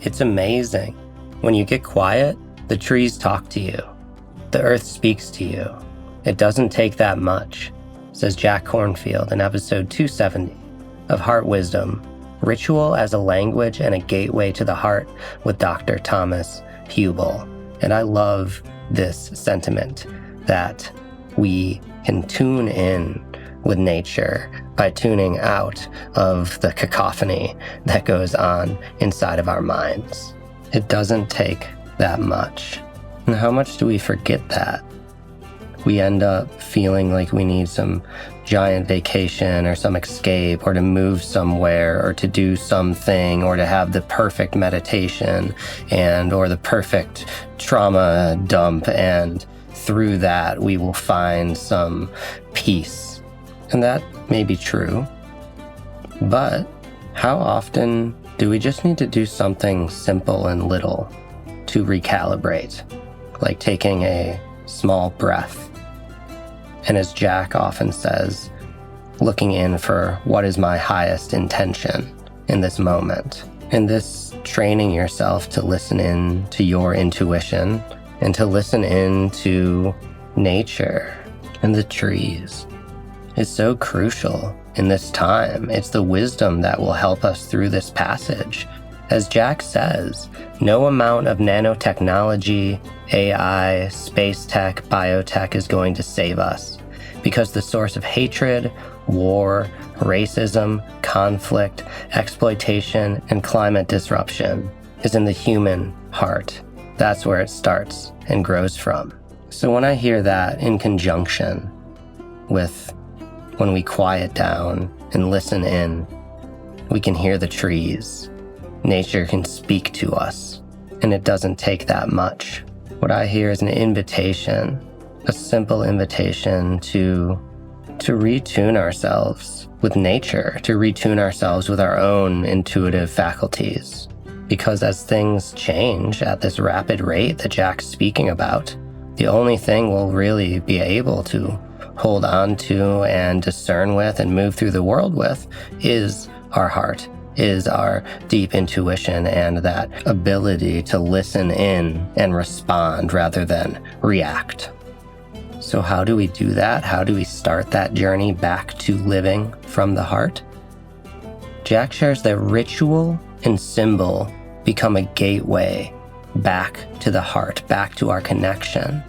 It's amazing. When you get quiet, the trees talk to you. The earth speaks to you. It doesn't take that much, says Jack Kornfield in episode 270 of Heart Wisdom, Ritual as a Language and a Gateway to the Heart with Dr. Thomas Hübl. And I love this sentiment that we can tune in with nature by tuning out of the cacophony that goes on inside of our minds. It doesn't take that much. And how much do we forget that? We end up feeling like we need some giant vacation or some escape or to move somewhere or to do something or to have the perfect meditation or the perfect trauma dump, and through that we will find some peace. And that may be true, but how often do we just need to do something simple and little to recalibrate, like taking a small breath? And as Jack often says, looking in for what is my highest intention in this moment. And this training yourself to listen in to your intuition and to listen in to nature and the trees is so crucial in this time. It's the wisdom that will help us through this passage. As Jack says, no amount of nanotechnology, AI, space tech, biotech is going to save us, because the source of hatred, war, racism, conflict, exploitation, and climate disruption is in the human heart. That's where it starts and grows from. So when I hear that in conjunction with when we quiet down and listen in, we can hear the trees. Nature can speak to us, and it doesn't take that much. What I hear is an invitation, a simple invitation to retune ourselves with nature, to retune ourselves with our own intuitive faculties. Because as things change at this rapid rate that Jack's speaking about, the only thing we'll really be able to hold on to and discern with and move through the world with is our heart, is our deep intuition and that ability to listen in and respond rather than react. So how do we do that? How do we start that journey back to living from the heart? Jack shares that ritual and symbol become a gateway back to the heart, back to our connection.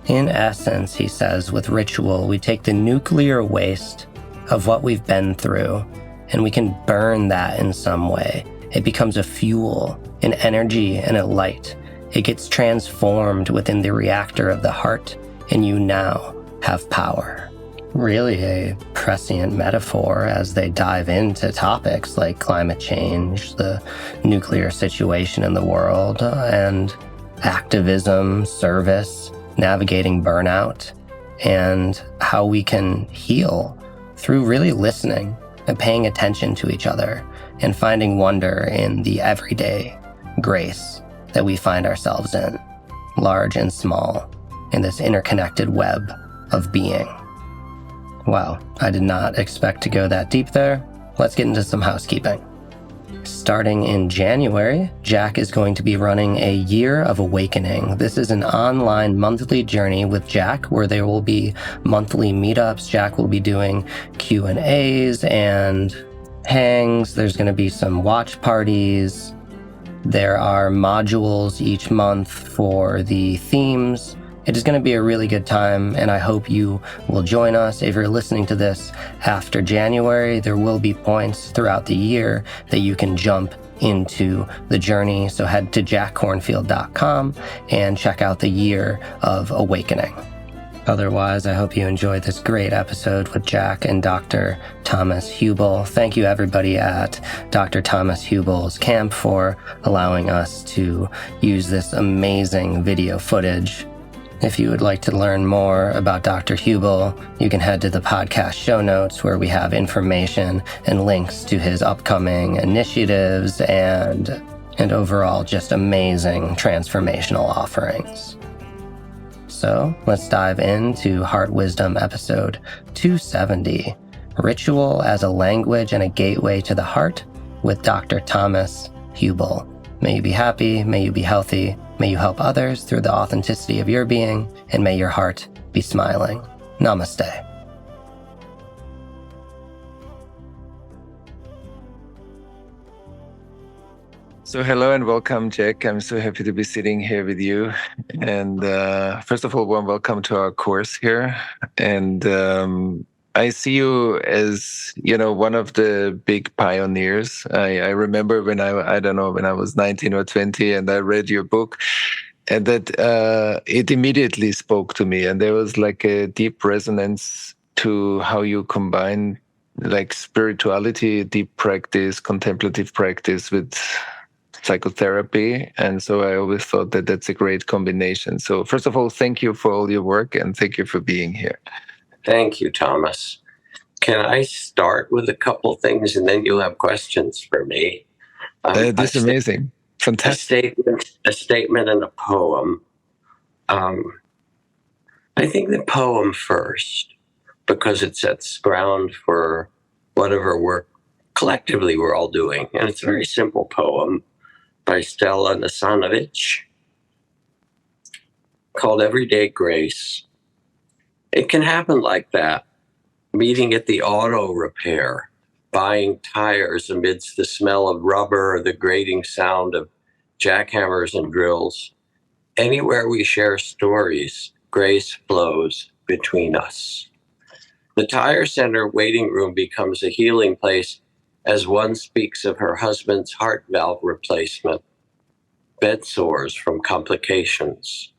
In essence, he says, with ritual, we take the nuclear waste of what we've been through and we can burn that in some way. It becomes a fuel, an energy, and a light. It gets transformed within the reactor of the heart, and you now have power. Really a prescient metaphor as they dive into topics like climate change, the nuclear situation in the world, and activism, service, navigating burnout, and how we can heal through really listening and paying attention to each other and finding wonder in the everyday grace that we find ourselves in, large and small, in this interconnected web of being. Wow, I did not expect to go that deep there. Let's get into some housekeeping. Starting in January, Jack is going to be running a Year of Awakening. This is an online monthly journey with Jack where there will be monthly meetups. Jack will be doing Q&As and hangs. There's going to be some watch parties. There are modules each month for the themes. It is going to be a really good time, and I hope you will join us. If you're listening to this after January, there will be points throughout the year that you can jump into the journey. So head to jackkornfield.com and check out the Year of Awakening. Otherwise, I hope you enjoyed this great episode with Jack and Dr. Thomas Hübl. Thank you, everybody at Dr. Thomas Hübl's camp, for allowing us to use this amazing video footage. If you would like to learn more about Dr. Hübl, you can head to the podcast show notes where we have information and links to his upcoming initiatives and overall just amazing transformational offerings. So let's dive into Heart Wisdom episode 270, Ritual as a Language and a Gateway to the Heart with Dr. Thomas Hübl. May you be happy, may you be healthy, may you help others through the authenticity of your being, and may your heart be smiling. Namaste. So hello and welcome, Jack. I'm so happy to be sitting here with you. And first of all, warm welcome to our course here. And I see you as, one of the big pioneers. I remember when I don't know, when I was 19 or 20 and I read your book, and that it immediately spoke to me. And there was like a deep resonance to how you combine like spirituality, deep practice, contemplative practice with psychotherapy. And so I always thought that that's a great combination. So first of all, thank you for all your work and thank you for being here. Thank you, Thomas. Can I start with a couple things and then you'll have questions for me? This is amazing. Fantastic. A statement and a poem. I think the poem first, because it sets ground for whatever work collectively we're all doing. And it's a very simple poem by Stella Nasanovich called Everyday Grace. It can happen like that, meeting at the auto repair, buying tires amidst the smell of rubber or the grating sound of jackhammers and drills. Anywhere we share stories, grace flows between us. The tire center waiting room becomes a healing place as one speaks of her husband's heart valve replacement, bed sores from complications.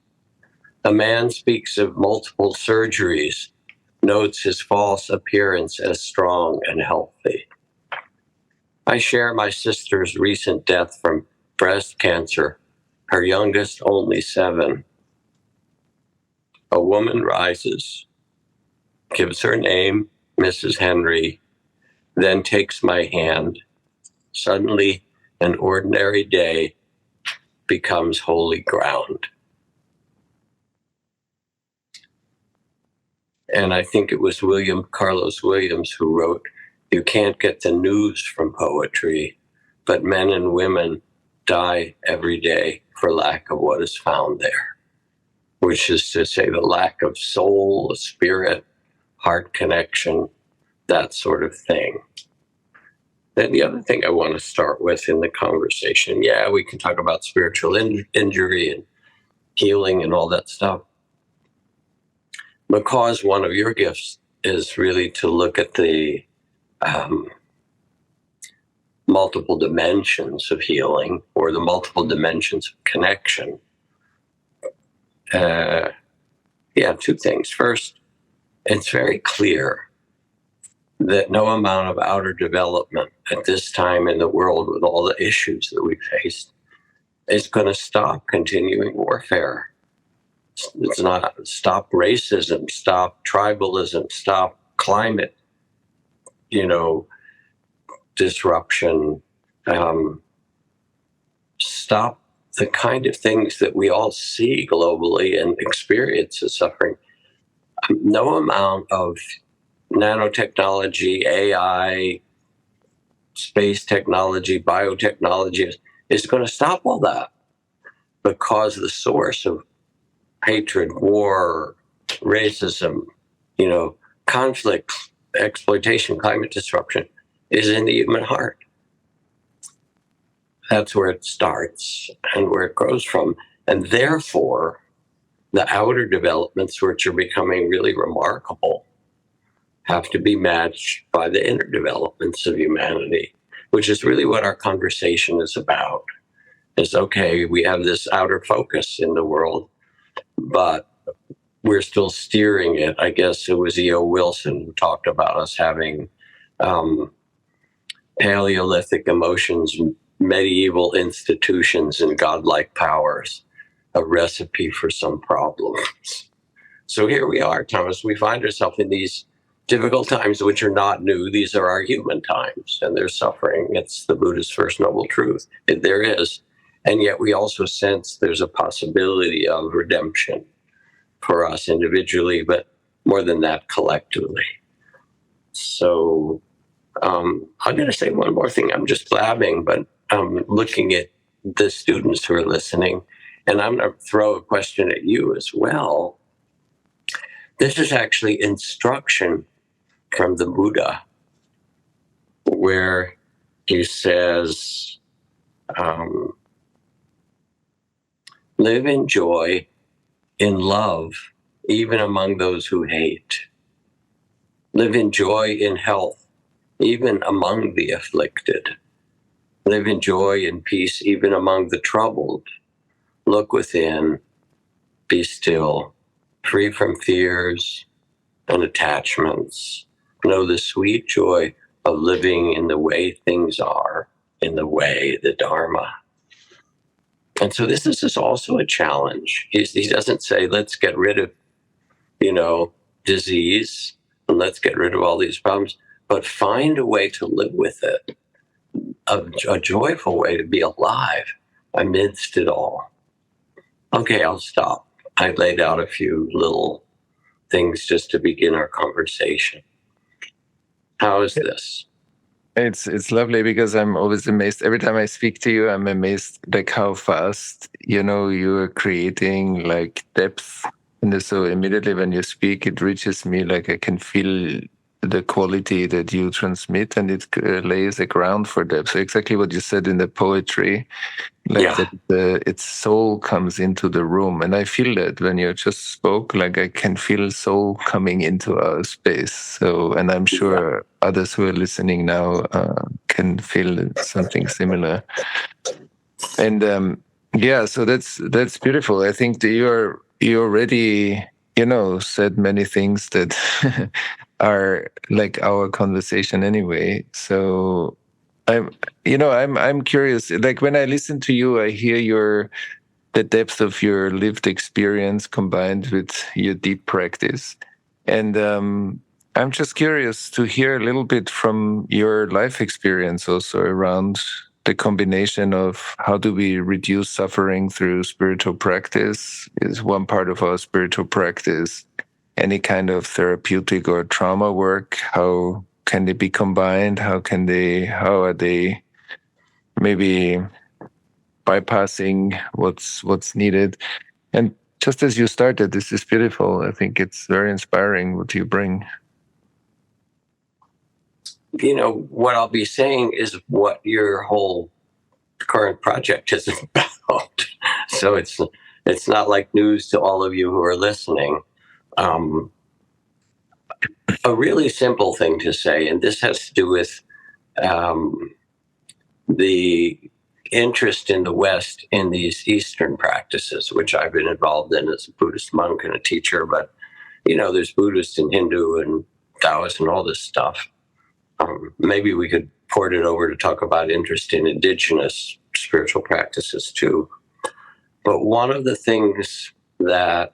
A man speaks of multiple surgeries, notes his false appearance as strong and healthy. I share my sister's recent death from breast cancer, her youngest only 7. A woman rises, gives her name, Mrs. Henry, then takes my hand. Suddenly, an ordinary day becomes holy ground. And I think it was Carlos Williams who wrote, "You can't get the news from poetry, but men and women die every day for lack of what is found there," which is to say the lack of soul, spirit, heart connection, that sort of thing. Then the other thing I want to start with in the conversation, we can talk about spiritual injury and healing and all that stuff. Because one of your gifts is really to look at the multiple dimensions of healing or the multiple dimensions of connection. 2 things. First, it's very clear that no amount of outer development at this time in the world with all the issues that we faced is going to stop continuing warfare. It's not stop racism, stop tribalism, stop climate, disruption, stop the kind of things that we all see globally and experience as suffering. No amount of nanotechnology, AI, space technology, biotechnology is going to stop all that, because the source of hatred, war, racism, conflict, exploitation, climate disruption is in the human heart. That's where it starts and where it grows from. And therefore, the outer developments, which are becoming really remarkable, have to be matched by the inner developments of humanity, which is really what our conversation is about. Is okay, we have this outer focus in the world, but we're still steering it. I guess it was E.O. Wilson who talked about us having Paleolithic emotions, medieval institutions, and godlike powers, a recipe for some problems. So here we are, Thomas. We find ourselves in these difficult times, which are not new. These are our human times, and there's suffering. It's the Buddha's first noble truth. There is. And yet we also sense there's a possibility of redemption for us individually, but more than that, collectively. So I'm going to say one more thing. I'm just blabbing, but I'm looking at the students who are listening, and I'm going to throw a question at you as well. This is actually instruction from the Buddha, where he says, live in joy, in love, even among those who hate. Live in joy, in health, even among the afflicted. Live in joy and peace, even among the troubled. Look within, be still, free from fears and attachments. Know the sweet joy of living in the way things are, in the way, the Dharma. And so this is also a challenge. He doesn't say, let's get rid of, disease, and let's get rid of all these problems, but find a way to live with it, a joyful way to be alive amidst it all. Okay, I'll stop. I laid out a few little things just to begin our conversation. How is this? It's lovely, because I'm always amazed. Every time I speak to you, I'm amazed like how fast, you're creating like depth. And so immediately when you speak, it reaches me, like I can feel the quality that you transmit, and it lays a ground for depth. So exactly what you said in the poetry, like that its soul comes into the room. And I feel that when you just spoke, like I can feel soul coming into our space. So, and I'm sure others who are listening now can feel something similar. And so that's beautiful. I think that you already said many things that are like our conversation anyway. So I'm curious. Like when I listen to you, I hear the depth of your lived experience combined with your deep practice, and I'm just curious to hear a little bit from your life experience also around the combination of how do we reduce suffering through spiritual practice is one part of our spiritual practice. Any kind of therapeutic or trauma work, how can they be combined? How are they maybe bypassing what's needed? And just as you started, this is beautiful. I think it's very inspiring what you bring. What I'll be saying is what your whole current project is about. So it's not like news to all of you who are listening. A really simple thing to say, and this has to do with the interest in the West in these Eastern practices, which I've been involved in as a Buddhist monk and a teacher. But, there's Buddhist and Hindu and Taoist and all this stuff. Maybe we could port it over to talk about interest in indigenous spiritual practices too. But one of the things that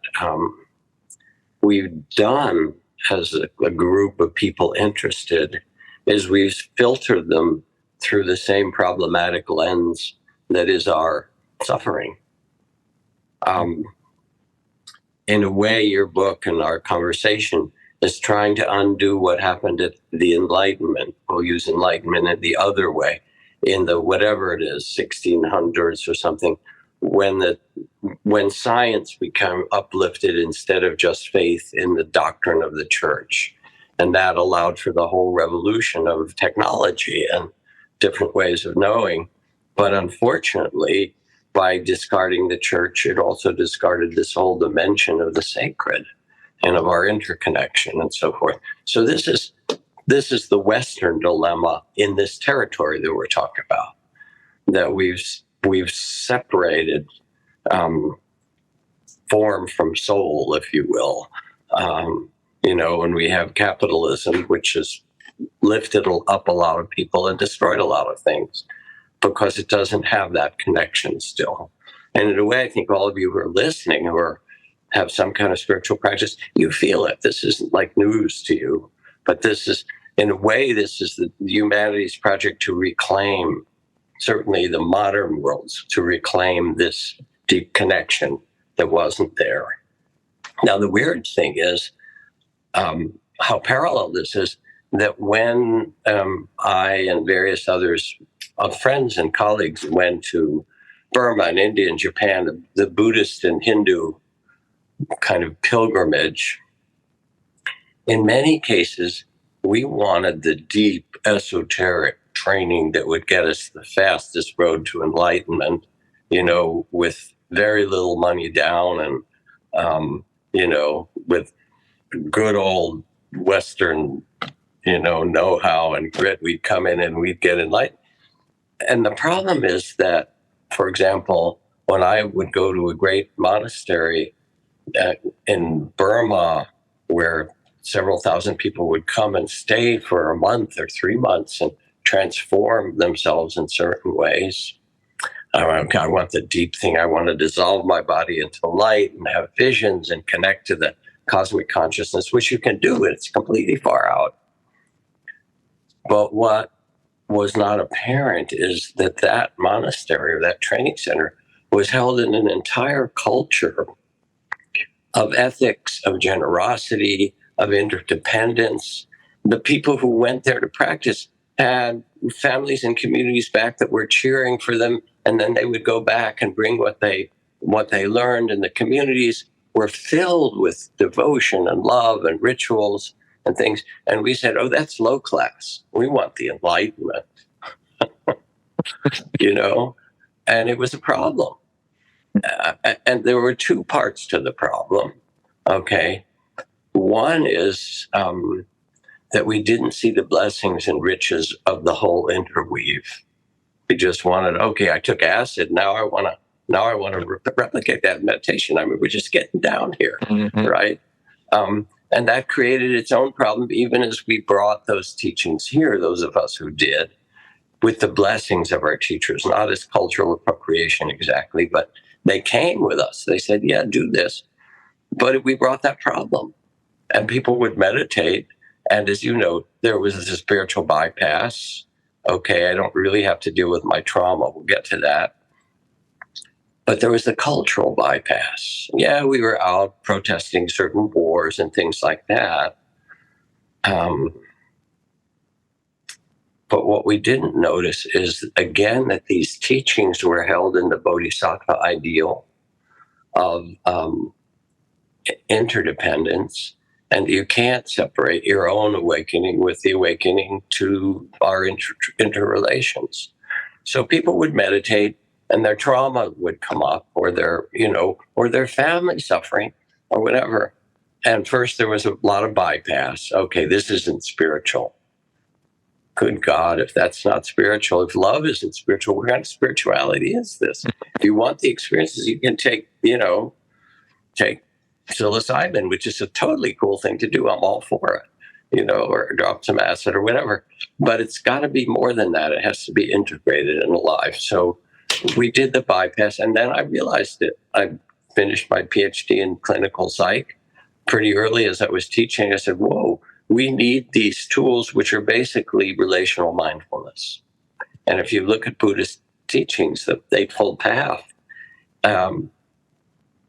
we've done as a group of people interested is we've filtered them through the same problematic lens that is our suffering. In a way, your book and our conversation is trying to undo what happened at the Enlightenment. We'll use Enlightenment in the other way, in the whatever it is, 1600s or something, when science became uplifted instead of just faith in the doctrine of the church. And that allowed for the whole revolution of technology and different ways of knowing. But unfortunately, by discarding the church, it also discarded this whole dimension of the sacred and of our interconnection and so forth. So this is the Western dilemma in this territory that we're talking about, that we've separated form from soul, if you will. And we have capitalism, which has lifted up a lot of people and destroyed a lot of things because it doesn't have that connection still. And in a way, I think all of you who are listening or have some kind of spiritual practice, you feel it. This isn't like news to you, but this is, in a way, this is the humanity's project to reclaim, certainly the modern world's, to reclaim this deep connection that wasn't there. Now, the weird thing is how parallel this is, that when I and various others of friends and colleagues went to Burma and India and Japan, the Buddhist and Hindu kind of pilgrimage, in many cases, we wanted the deep esoteric training that would get us the fastest road to enlightenment, with very little money down and, with good old Western, know-how and grit. We'd come in and we'd get enlightened. And the problem is that, for example, when I would go to a great monastery in Burma, where several thousand people would come and stay for a month or 3 months and transform themselves in certain ways. I want the deep thing. I want to dissolve my body into light and have visions and connect to the cosmic consciousness, which you can do. It's completely far out. But what was not apparent is that monastery or that training center was held in an entire culture of ethics, of generosity, of interdependence. The people who went there to practice had families and communities back that were cheering for them, and then they would go back and bring what they learned, and the communities were filled with devotion and love and rituals and things. And we said, oh, that's low class. We want the enlightenment, and it was a problem. And there were two parts to the problem. Okay. One is that we didn't see the blessings and riches of the whole interweave. We just wanted, okay, I took acid. Now I want to replicate that in meditation. I mean, we're just getting down here, right? And that created its own problem, even as we brought those teachings here, those of us who did, with the blessings of our teachers, not as cultural appropriation exactly, but they came with us. They said, yeah, do this. But we brought that problem. And people would meditate. And as you know, there was a spiritual bypass. Okay, I don't really have to deal with my trauma. We'll get to that. But there was the cultural bypass. Yeah, we were out protesting certain wars and things like that. But what we didn't notice is, again, that these teachings were held in the bodhisattva ideal of interdependence, and you can't separate your own awakening with the awakening to our interrelations. So people would meditate, and their trauma would come up, or their family suffering, or whatever. And first, there was a lot of bypass. Okay, this isn't spiritual. Good God, if that's not spiritual, if love isn't spiritual, what kind of spirituality is this? If you want the experiences, you can take psilocybin, which is a totally cool thing to do. I'm all for it, or drop some acid or whatever. But it's got to be more than that. It has to be integrated and alive. So we did the bypass, and then I realized it. I finished my PhD in clinical psych pretty early as I was teaching. I said, whoa, we need these tools, which are basically relational mindfulness. And if you look at Buddhist teachings, the Eightfold Path,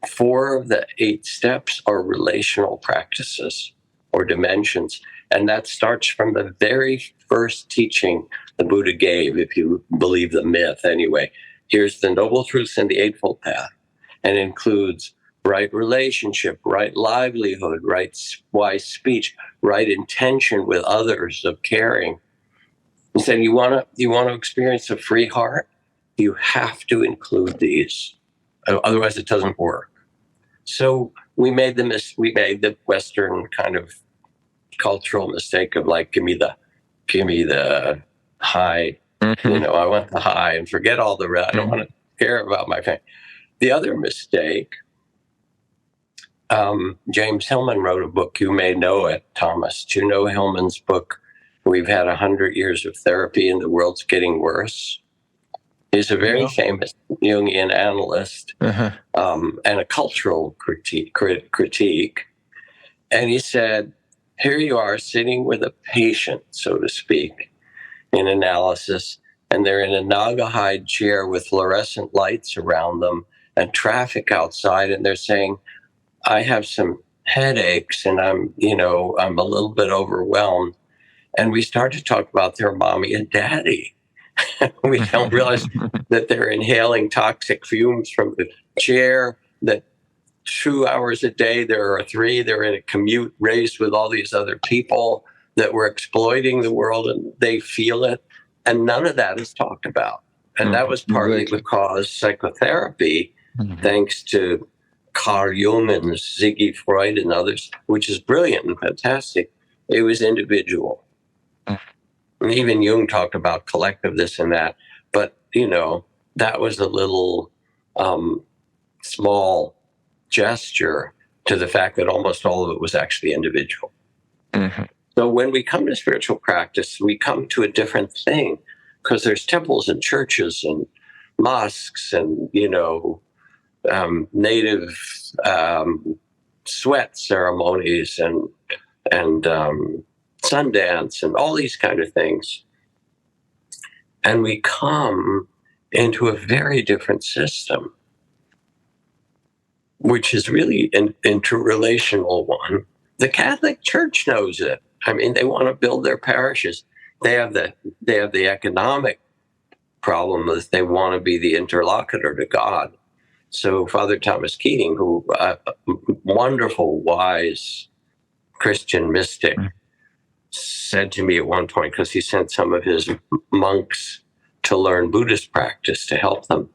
4 of the 8 steps are relational practices or dimensions. And that starts from the very first teaching the Buddha gave, if you believe the myth anyway. Here's the Noble Truths in the Eightfold Path, and includes right relationship, right livelihood, right wise speech, right intention with others of caring. He said, you want to experience a free heart? You have to include these. Otherwise, it doesn't work. So we made the Western kind of cultural mistake of like, give me the high. I want the high and forget all the rest. I don't want to care about my family. The other mistake, James Hillman wrote a book. You may know it, Thomas. Do you know Hillman's book? We've had 100 years of therapy and the world's getting worse. He's a very famous Jungian analyst and a cultural critique. And he said, here you are sitting with a patient, so to speak, in analysis, and they're in a naga hide chair with fluorescent lights around them and traffic outside, and they're saying, I have some headaches and I'm a little bit overwhelmed. And we start to talk about their mommy and daddy. We don't realize that they're inhaling toxic fumes from the chair, that 2 hours a day, there are 3, they're in a commute race with all these other people, that we're exploiting the world and they feel it. And none of that is talked about. And that was partly because psychotherapy, thanks to Carl Jung and Ziggy Freud and others, which is brilliant and fantastic, it was individual. And even Jung talked about collective this and that. But, that was a little small gesture to the fact that almost all of it was actually individual. So when we come to spiritual practice, we come to a different thing, because there's temples and churches and mosques and, native sweat ceremonies and Sundance and all these kind of things. And we come into a very different system, which is really an interrelational one. The Catholic Church knows it. I mean, they want to build their parishes. They have the economic problem that they want to be the interlocutor to God. So Father Thomas Keating, who wonderful, wise Christian mystic, said to me at one point, because he sent some of his monks to learn Buddhist practice to help them.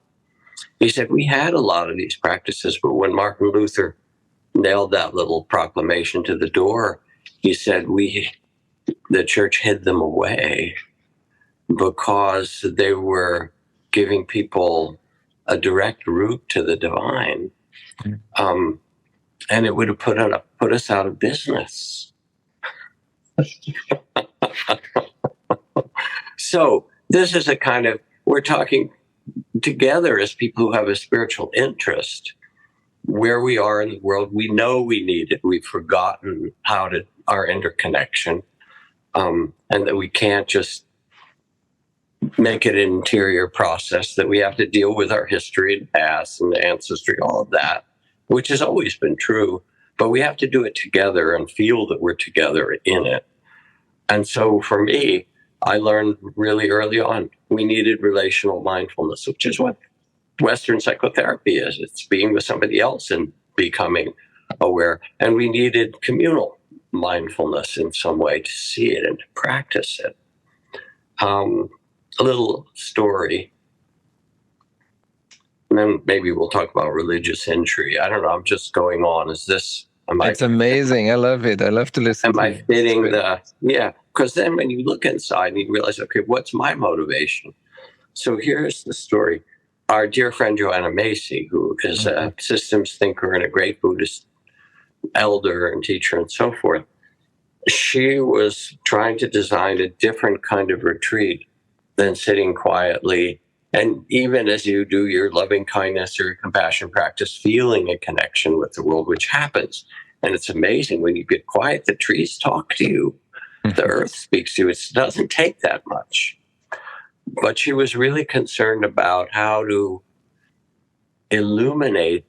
He said, we had a lot of these practices, but when Martin Luther nailed that little proclamation to the door, he said, the church hid them away because they were giving people a direct route to the divine. And it would have put us out of business. So this is a kind of, we're talking together as people who have a spiritual interest, where we are in the world. We know we need it. We've forgotten our interconnection, and that we can't just make it an interior process, that we have to deal with our history and past and ancestry, all of that, which has always been true, but we have to do it together and feel that we're together in it. And so for me, I learned really early on, we needed relational mindfulness, which is what Western psychotherapy is. It's being with somebody else and becoming aware. And we needed communal mindfulness in some way to see it and to practice it. A little story, and then maybe we'll talk about religious injury. I don't know. I'm just going on. It's amazing. I love it. I love to listen. Am I fitting because then when you look inside and you realize, okay, what's my motivation? So here's the story. Our dear friend Joanna Macy, who is a systems thinker and a great Buddhist elder and teacher and so forth, she was trying to design a different kind of retreat than sitting quietly. And even as you do your loving kindness or your compassion practice, feeling a connection with the world, which happens. And it's amazing when you get quiet, the trees talk to you. The earth speaks to you. It doesn't take that much. But she was really concerned about how to illuminate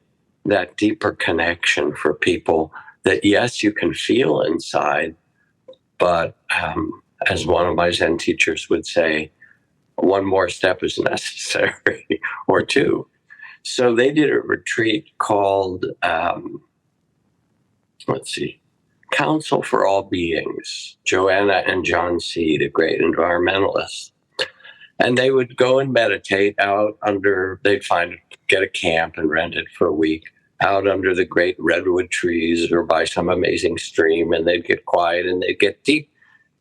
that deeper connection for people, that yes, you can feel inside, but as one of my Zen teachers would say, one more step is necessary, or 2. So they did a retreat called, Council for All Beings, Joanna and John Seed, a great environmentalist. And they would go and meditate out they'd get a camp and rent it for a week out under the great redwood trees or by some amazing stream, and they'd get quiet and they'd get deep.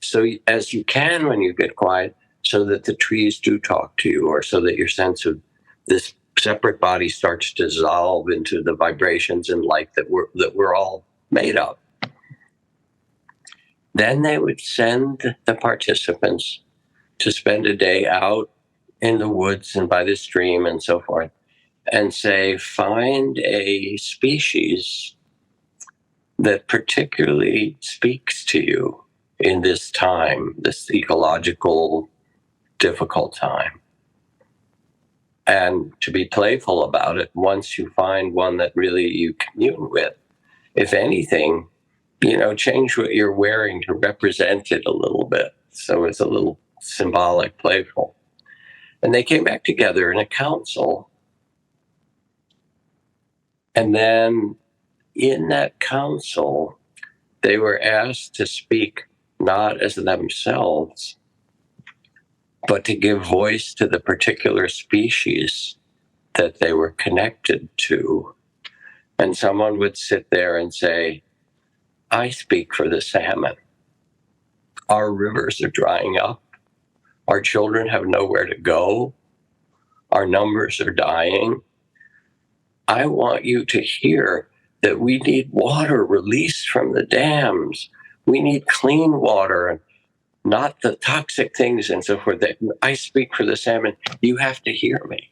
So as you can when you get quiet, so that the trees do talk to you, or so that your sense of this separate body starts to dissolve into the vibrations and light that we're all made of. Then they would send the participants to spend a day out in the woods and by the stream and so forth, and say, find a species that particularly speaks to you in this time, this ecological difficult time. And to be playful about it, once you find one that really you commune with, if anything, change what you're wearing to represent it a little bit. So it's a little symbolic, playful. And they came back together in a council. And then in that council, they were asked to speak not as themselves, but to give voice to the particular species that they were connected to. And someone would sit there and say, I speak for the salmon. Our rivers are drying up. Our children have nowhere to go. Our numbers are dying. I want you to hear that we need water released from the dams. We need clean water and not the toxic things and so forth. That I speak for the salmon. You have to hear me.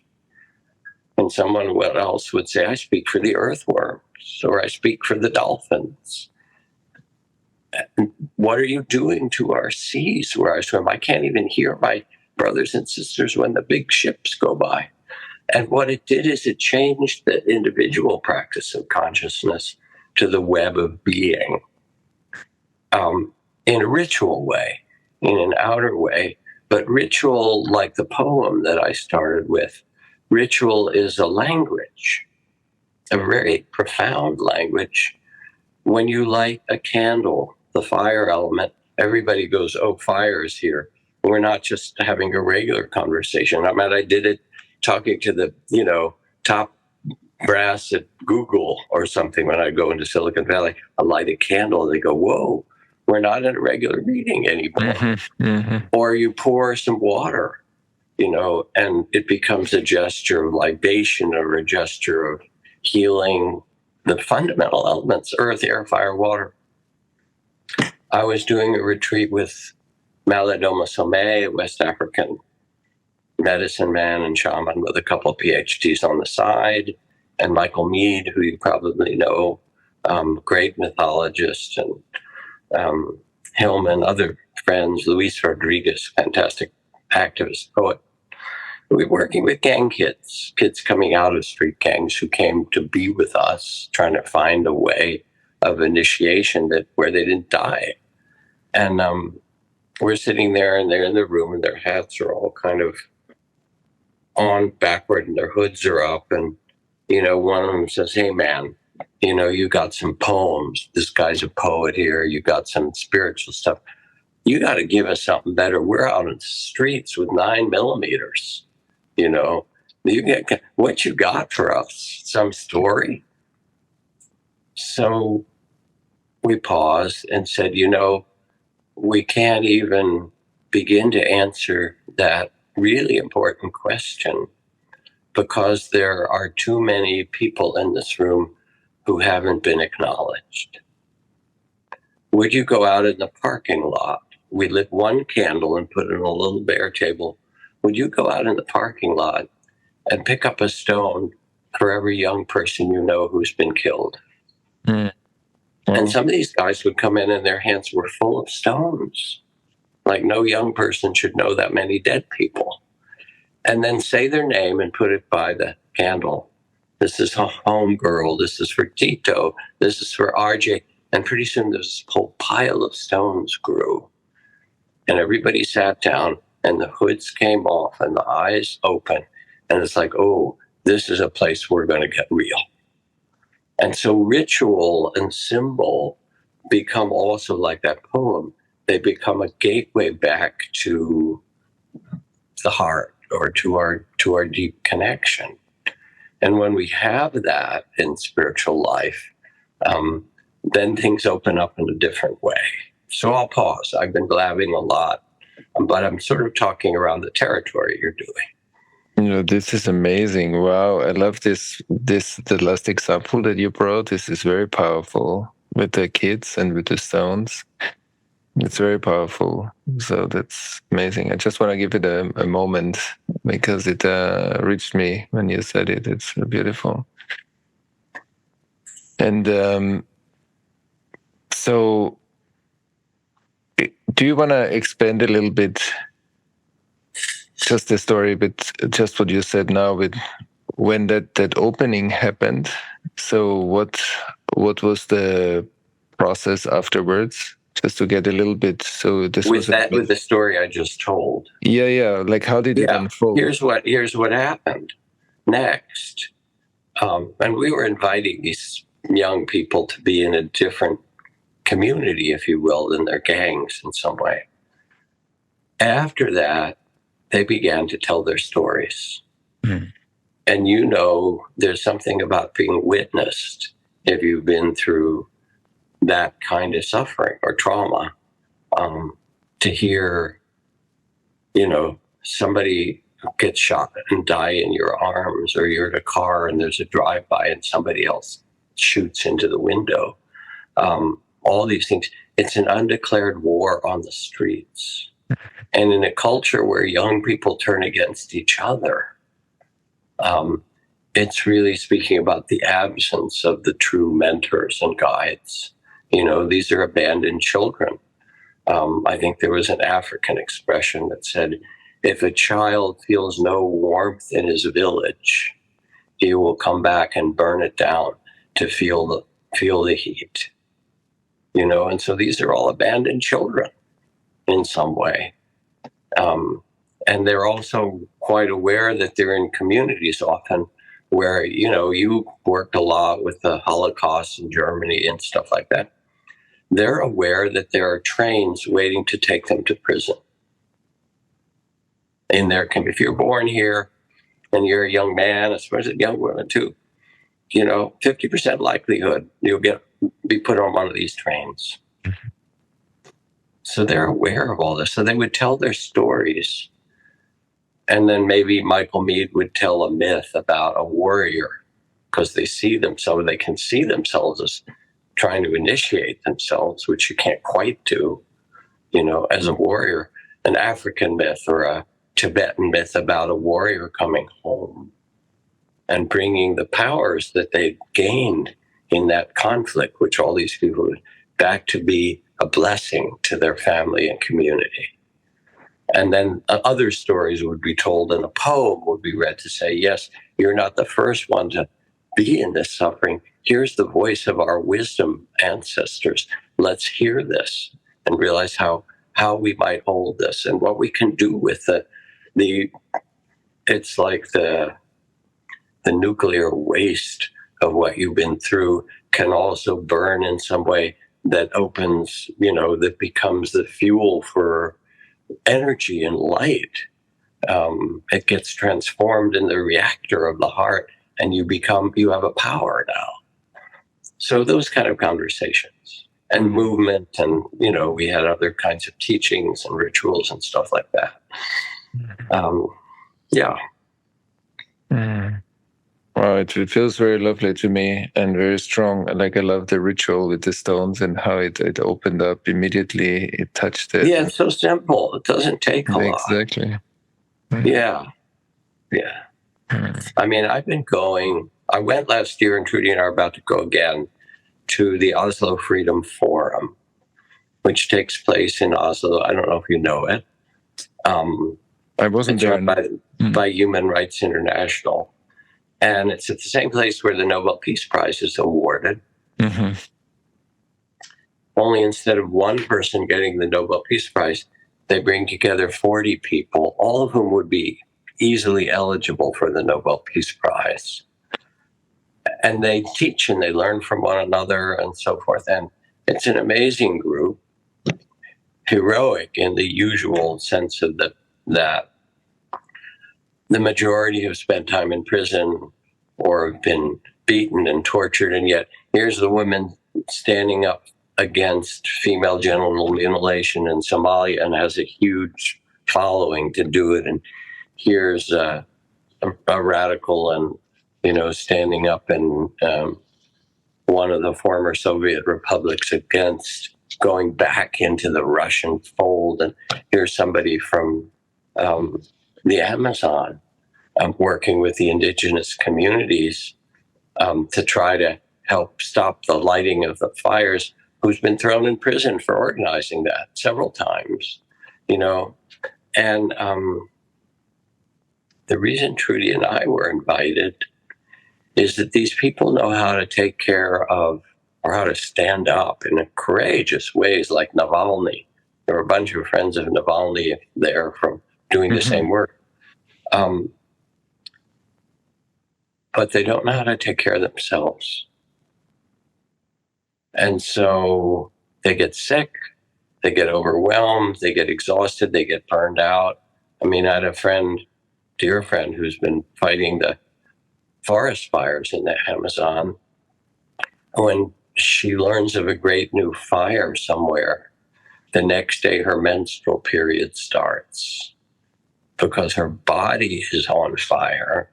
And someone else would say, I speak for the earthworms, or I speak for the dolphins. What are you doing to our seas where I swim? I can't even hear my brothers and sisters when the big ships go by. And what it did is it changed the individual practice of consciousness to the web of being, in a ritual way, in an outer way. But ritual, like the poem that I started with, ritual is a language, a very profound language. When you light a candle, the fire element, everybody goes, oh, fire is here. We're not just having a regular conversation. I mean, I did it talking to the, top brass at Google or something when I go into Silicon Valley. I light a candle, they go, whoa, we're not in a regular meeting anymore. Mm-hmm, mm-hmm. Or you pour some water, and it becomes a gesture of libation or a gesture of healing the fundamental elements, earth, air, fire, water. I was doing a retreat with Malidoma Somé, a West African medicine man and shaman with a couple of PhDs on the side, and Michael Mead, who you probably know, great mythologist, and Hillman, other friends, Luis Rodriguez, fantastic activist, poet. We were working with gang kids coming out of street gangs who came to be with us, trying to find a way of initiation where they didn't die. And we're sitting there, and they're in the room, and their hats are all kind of on backward, and their hoods are up. And, one of them says, hey, man, you got some poems. This guy's a poet here. You got some spiritual stuff. You got to give us something better. We're out in the streets with 9mm. You get what you got for us, some story. So we paused and said, we can't even begin to answer that really important question because there are too many people in this room who haven't been acknowledged. Would you go out in the parking lot? We lit one candle and put it on a little bare table. Would you go out in the parking lot and pick up a stone for every young person you know who's been killed? Mm. And some of these guys would come in and their hands were full of stones. Like no young person should know that many dead people. And then say their name and put it by the candle. This is a home girl. This is for Tito. This is for RJ. And pretty soon this whole pile of stones grew. And everybody sat down and the hoods came off and the eyes open. And it's like, oh, this is a place we're going to get real. And so ritual and symbol become also like that poem. They become a gateway back to the heart or to our deep connection. And when we have that in spiritual life, then things open up in a different way. So I'll pause. I've been blabbing a lot, but I'm sort of talking around the territory you're doing. This is amazing. Wow. I love the last example that you brought. This is very powerful with the kids and with the stones. It's very powerful. So that's amazing. I just want to give it a moment because it reached me when you said it. It's beautiful. And so do you want to expand a little bit just the story, but just what you said now with when that opening happened? So what was the process afterwards? just to get a little bit. So this with the story I just told. Yeah. Like, how did it unfold? Here's what happened next. And we were inviting these young people to be in a different community, if you will, than their gangs in some way. After that, they began to tell their stories. Mm. And there's something about being witnessed if you've been through that kind of suffering or trauma, to hear, somebody gets shot and die in your arms, or you're in a car and there's a drive-by and somebody else shoots into the window. All these things. It's an undeclared war on the streets. And in a culture where young people turn against each other, it's really speaking about the absence of the true mentors and guides. These are abandoned children. I think there was an African expression that said, if a child feels no warmth in his village, he will come back and burn it down to feel the heat. And so these are all abandoned children in some way. And they're also quite aware that they're in communities often where, you worked a lot with the Holocaust in Germany and stuff like that. They're aware that there are trains waiting to take them to prison. If you're born here and you're a young man, especially young women too, 50% likelihood you'll be put on one of these trains. Mm-hmm. So they're aware of all this. So they would tell their stories. And then maybe Michael Meade would tell a myth about a warrior, because they can see themselves as trying to initiate themselves, which you can't quite do, as a warrior. An African myth or a Tibetan myth about a warrior coming home and bringing the powers that they gained in that conflict, which all these people would back to be a blessing to their family and community. And then other stories would be told, and a poem would be read to say, yes, you're not the first one to be in this suffering. Here's the voice of our wisdom ancestors. Let's hear this and realize how we might hold this and what we can do with it's like the nuclear waste of what you've been through can also burn in some way that opens, that becomes the fuel for energy and light. It gets transformed in the reactor of the heart, and you have a power now. So those kind of conversations and movement, and we had other kinds of teachings and rituals and stuff like that. Yeah. Mm. Wow, it feels very lovely to me and very strong. Like, I love the ritual with the stones and how it opened up immediatay. It touched it. Yeah, it's so simple. It doesn't take a lot. Exactly. Yeah. I mean, I went last year, and Trudy and I are about to go again to the Oslo Freedom Forum, which takes place in Oslo. I don't know if you know it. I wasn't there. By Human Rights International. And it's at the same place where the Nobel Peace Prize is awarded. Mm-hmm. Only instead of one person getting the Nobel Peace Prize, they bring together 40 people, all of whom would be easily eligible for the Nobel Peace Prize. And they teach and they learn from one another and so forth. And it's an amazing group, heroic in the usual sense of that the majority have spent time in prison or have been beaten and tortured. And yet here's the women standing up against female genital mutilation in Somalia and has a huge following to do it. And here's a radical and, standing up in one of the former Soviet republics against going back into the Russian fold. And here's somebody from the Amazon working with the indigenous communities to try to help stop the lighting of the fires, who's been thrown in prison for organizing that several times, And the reason Trudy and I were invited is that these people know how to take care of or how to stand up in courageous ways, like Navalny. There were a bunch of friends of Navalny there from doing the same work. But they don't know how to take care of themselves. And so they get sick, they get overwhelmed, they get exhausted, they get burned out. I mean, I had a friend, dear friend, who's been fighting the forest fires in the Amazon. When she learns of a great new fire somewhere, the next day her menstrual period starts because her body is on fire.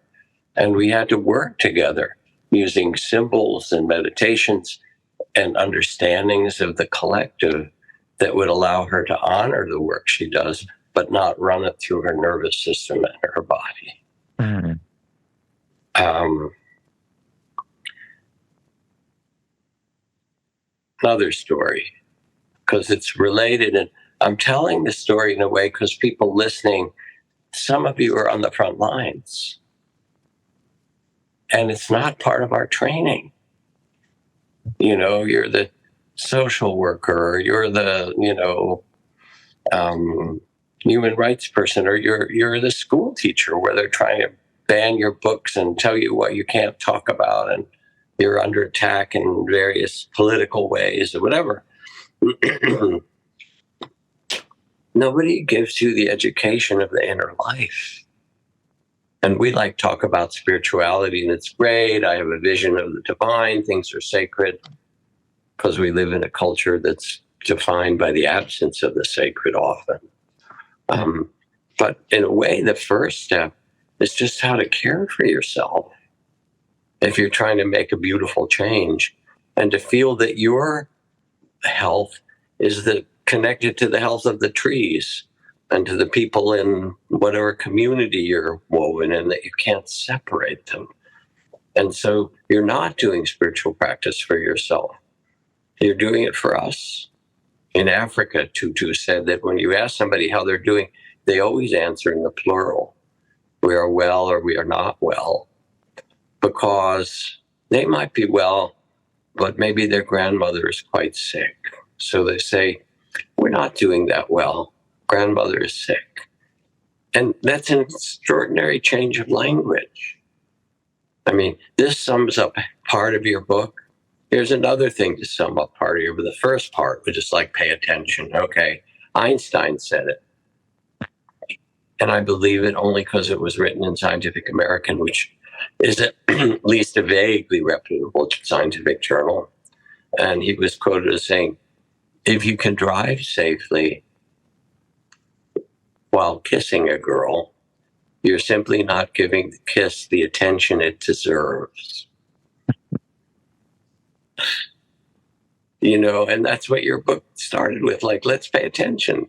And we had to work together using symbols and meditations and understandings of the collective that would allow her to honor the work she does, but not run it through her nervous system and her body. Another story, because it's related, and I'm telling the story in a way because people listening, some of you are on the front lines, and it's not part of our training. You know, you're the social worker, or you're the, human rights person, or you're the school teacher where they're trying to ban your books and tell you what you can't talk about, and you're under attack in various political ways or whatever. Nobody gives you the education of the inner life. And we like talk about spirituality, and it's great. I have a vision of the divine. Things are sacred, because we live in a culture that's defined by the absence of the sacred often. But in a way, the first step is just how to care for yourself if you're trying to make a beautiful change, and to feel that your health is connected to the health of the trees and to the people in whatever community you're woven in, that you can't separate them. And so you're not doing spiritual practice for yourself. You're doing it for us. In Africa, Tutu said that when you ask somebody how they're doing, they always answer in the plural. We are well or we are not well. Because they might be well, but maybe their grandmother is quite sick. So they say, we're not doing that well. Grandmother is sick. And that's an extraordinary change of language. I mean, this sums up part of your book. Here's another thing to sum up part of your book. The first part was just like, pay attention. Okay, Einstein said it. And I believe it only because it was written in Scientific American, which is at least a vaguely reputable scientific journal. And he was quoted as saying, if you can drive safely while kissing a girl, you're simply not giving the kiss the attention it deserves. And that's what your book started with. Like, let's pay attention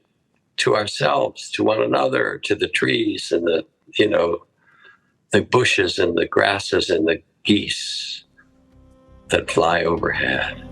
to ourselves, to one another, to the trees and the bushes and the grasses and the geese that fly overhead.